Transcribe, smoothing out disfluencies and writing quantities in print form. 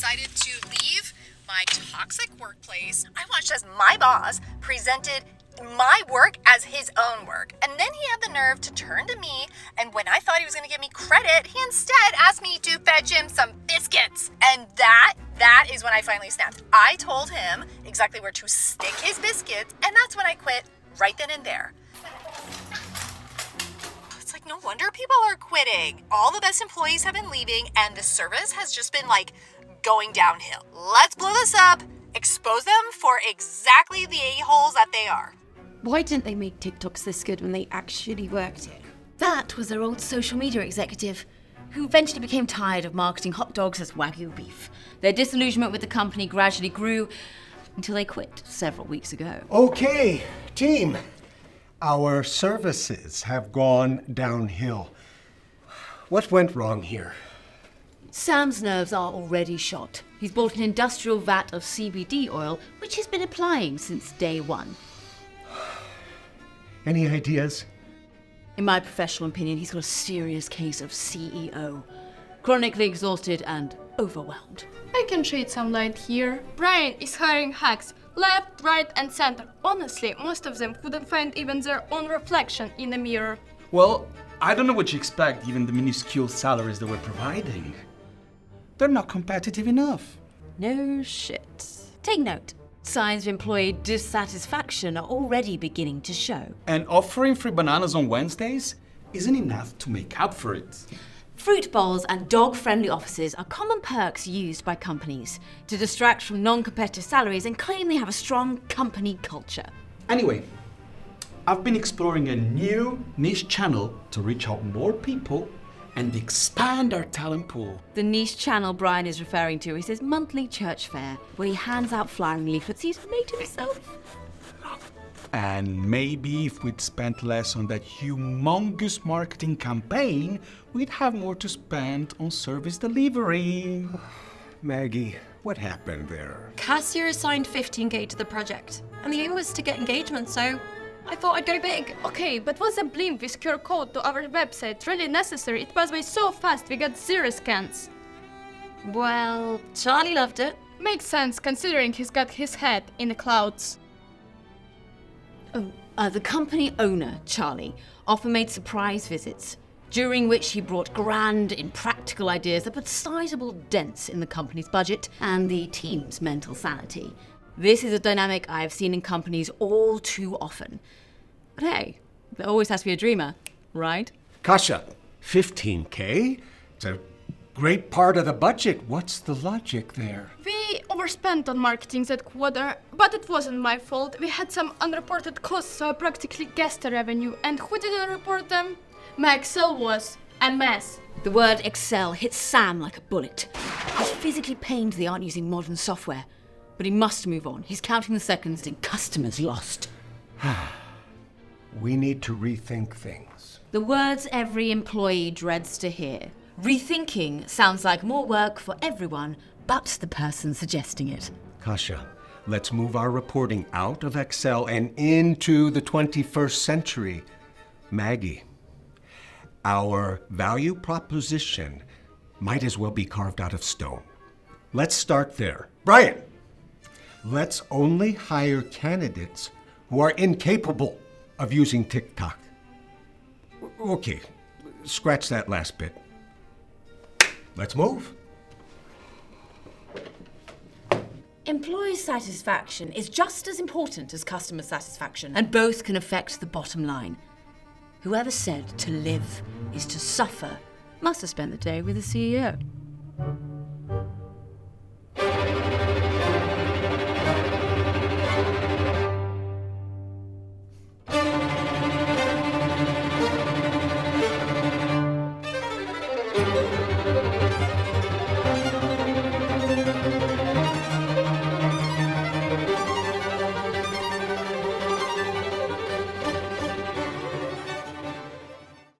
decided to leave my toxic workplace. I watched as my boss presented my work as his own work. And then he had the nerve to turn to me, and when I thought he was going to give me credit, he instead asked me to fetch him some biscuits. And that is when I finally snapped. I told him exactly where to stick his biscuits, and that's when I quit right then and there. It's like no wonder people are quitting. All the best employees have been leaving, and the service has just been like going downhill. Let's blow this up, expose them for exactly the a-holes that they are. Why didn't they make TikToks this good when they actually worked it? That was their old social media executive, who eventually became tired of marketing hot dogs as Wagyu beef. Their disillusionment with the company gradually grew until they quit several weeks ago. Okay, team. Our services have gone downhill. What went wrong here? Sam's nerves are already shot. He's bought an industrial vat of CBD oil, which he's been applying since day one. Any ideas? In my professional opinion, he's got a serious case of CEO. Chronically exhausted and overwhelmed. I can shed some light here. Brian is hiring hacks, left, right, and center. Honestly, most of them couldn't find even their own reflection in the mirror. Well, I don't know what you expect given the minuscule salaries that we're providing. They're not competitive enough. No shit. Take note. Signs of employee dissatisfaction are already beginning to show. And offering free bananas on Wednesdays isn't enough to make up for it. Fruit bowls and dog-friendly offices are common perks used by companies to distract from non-competitive salaries and claim they have a strong company culture. Anyway, I've been exploring a new niche channel to reach out more people and expand our talent pool. The niche channel Brian is referring to is his monthly church fair, where he hands out flyering leaflets he's made himself. And maybe if we'd spent less on that humongous marketing campaign, we'd have more to spend on service delivery. Maggie, what happened there? Kasia assigned 15k to the project, and the aim was to get engagement, so I thought I'd go big. Okay, but was a blimp with QR code to our website really necessary? It passed by so fast we got 0 scans. Well, Charlie loved it. Makes sense considering he's got his head in the clouds. The company owner, Charlie, often made surprise visits, during which he brought grand, impractical ideas that put sizable dents in the company's budget and the team's mental sanity. This is a dynamic I've seen in companies all too often. But hey, there always has to be a dreamer, right? Kasia, 15K? It's a great part of the budget. What's the logic there? We overspent on marketing that quarter, but it wasn't my fault. We had some unreported costs, so I practically guessed the revenue. And who didn't report them? My Excel was a mess. The word Excel hits Sam like a bullet. He's physically pained they aren't using modern software. But he must move on. He's counting the seconds and customers lost. We need to rethink things. The words every employee dreads to hear. Rethinking sounds like more work for everyone but the person suggesting it. Kasia, let's move our reporting out of Excel and into the 21st century. Maggie, our value proposition might as well be carved out of stone. Let's start there. Brian! Let's only hire candidates who are incapable of using TikTok. Okay, scratch that last bit. Let's move. Employee satisfaction is just as important as customer satisfaction, and both can affect the bottom line. Whoever said to live is to suffer must have spent the day with the CEO.